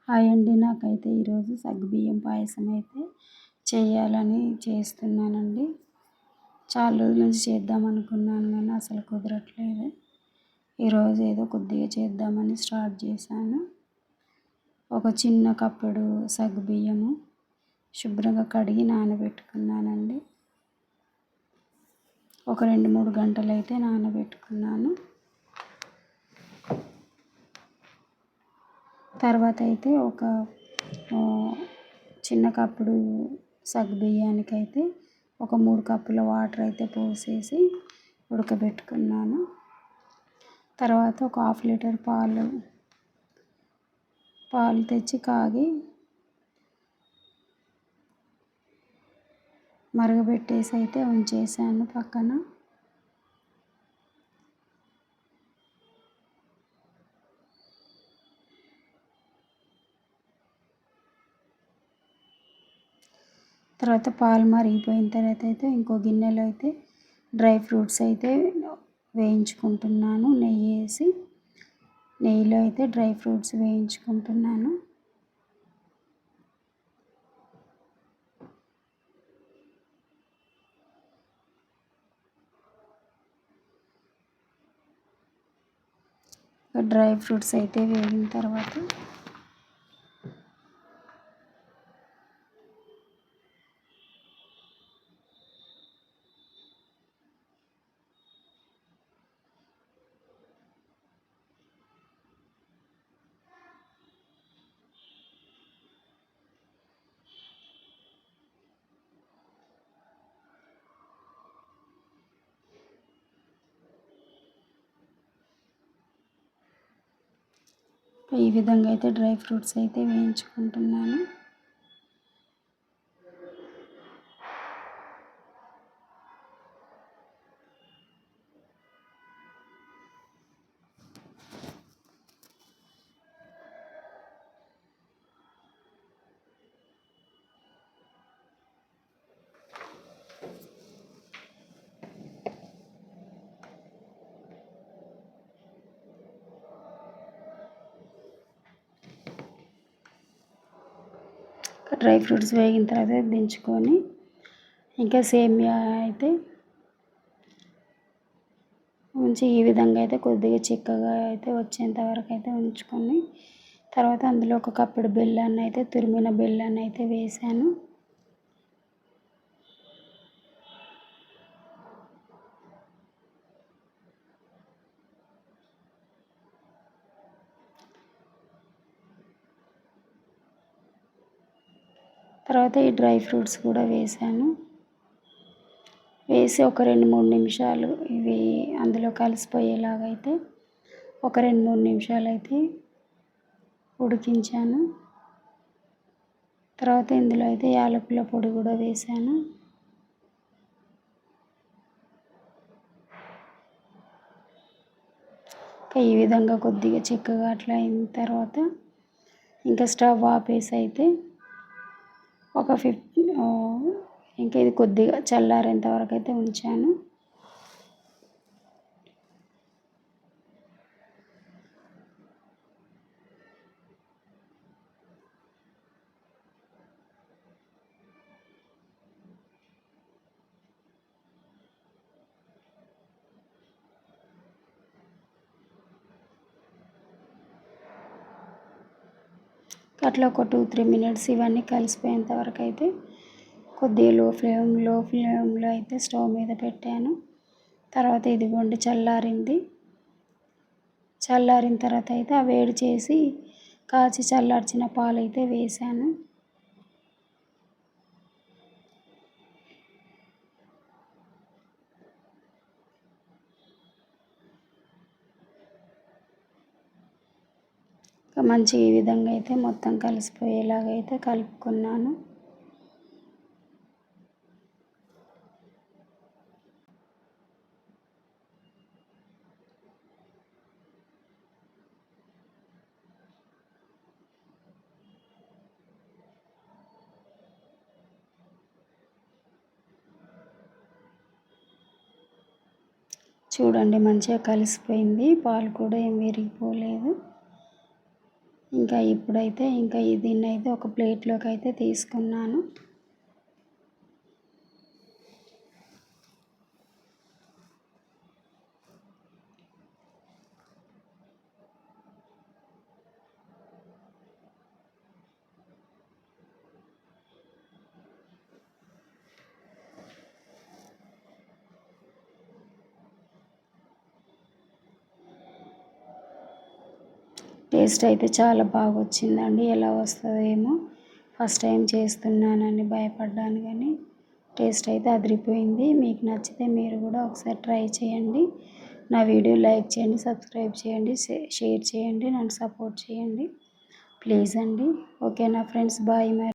Hi అండి. నాకైతే ఈరోజు సగ్గుబియ్యం పాయసం అయితే చేయాలని చేస్తున్నానండి. చాలా రోజుల నుంచి చేద్దాం అనుకున్నాను కానీ అసలు కుదరట్లేదు. ఈరోజు ఏదో కొద్దిగా చేద్దామని స్టార్ట్ చేశాను. ఒక చిన్న కప్పుడు సగ్గుబియ్యము శుభ్రంగా కడిగి నానబెట్టుకున్నానండి. ఒక 2-3 గంటలు అయితే నానబెట్టుకున్నాను. తర్వాత అయితే ఒక చిన్న కప్పుడు సగ్గుబియ్యానికి అయితే ఒక 3 కప్పుల వాటర్ అయితే పోసేసి ఉడకబెట్టుకున్నాను. తర్వాత ఒక 1/2 లీటర్ పాలు తెచ్చి కాగి మరగబెట్టేసి అయితే ఉంచేసాను పక్కన. తర్వాత పాలు మరిగిపోయిన తర్వాత అయితే ఇంకో గిన్నెలో అయితే డ్రై ఫ్రూట్స్ అయితే వేయించుకుంటున్నాను. నెయ్యిలో అయితే డ్రై ఫ్రూట్స్ వేయించుకుంటున్నాను. డ్రై ఫ్రూట్స్ అయితే వేగిన తర్వాత ఈ విధంగా అయితే డ్రై ఫ్రూట్స్ అయితే వేయించుకుంటున్నాను. డ్రై ఫ్రూట్స్ వేగిన తర్వాత దించుకొని ఇంకా సేమియా అయితే ఉంచి ఈ విధంగా అయితే కొద్దిగా చిక్కగా అయితే వచ్చేంత వరకు అయితే ఉంచుకొని తర్వాత అందులో ఒక కప్పుడు బెల్లాన్ని అయితే తురిమిన బెల్లాన్ని అయితే వేసాను. తర్వాత ఈ డ్రై ఫ్రూట్స్ కూడా వేసాను. వేసి ఒక 2-3 నిమిషాలు ఇవి అందులో కలిసిపోయేలాగా అయితే ఒక 2-3 నిమిషాలు అయితే ఉడికించాను. తర్వాత ఇందులో అయితే యాలకుల పొడి కూడా వేసాను. ఈ విధంగా కొద్దిగా చిక్కగా అట్లా అయిన తర్వాత ఇంకా స్టవ్ ఆపేసి అయితే ఇంకా ఇది కొద్దిగా చల్లారేంత వరకు అయితే ఉంచాను. అట్లా ఒక 2-3 మినిట్స్ ఇవన్నీ కలిసిపోయేంత వరకు అయితే కొద్దిగా లో ఫ్లేమ్లో అయితే స్టవ్ మీద పెట్టాను. తర్వాత ఇదిగోండి చల్లారిన తర్వాత అయితే ఆ వేడి చేసి కాచి చల్లార్చిన పాలు అయితే వేసాను. మంచిగా ఈ విధంగా అయితే మొత్తం కలిసిపోయేలాగా అయితే కలుపుకున్నాను. చూడండి మంచిగా కలిసిపోయింది. పాలు కూడా ఏం విరిగిపోలేదు. ఇంకా ఇప్పుడైతే దీన్ని అయితే ఒక ప్లేట్లోకి అయితే తీసుకున్నాను. టేస్ట్ అయితే చాలా బాగా వచ్చిందండి. ఎలా వస్తుందో ఏమో, ఫస్ట్ టైం చేస్తున్నానని భయపడ్డాను కానీ టేస్ట్ అయితే అదిరిపోయింది. మీకు నచ్చితే మీరు కూడా ఒకసారి ట్రై చేయండి. నా వీడియో లైక్ చేయండి, సబ్స్క్రైబ్ చేయండి, షేర్ చేయండి, నన్ను సపోర్ట్ చేయండి ప్లీజ్ అండి. ఓకేనా ఫ్రెండ్స్, బాయ్ మరి.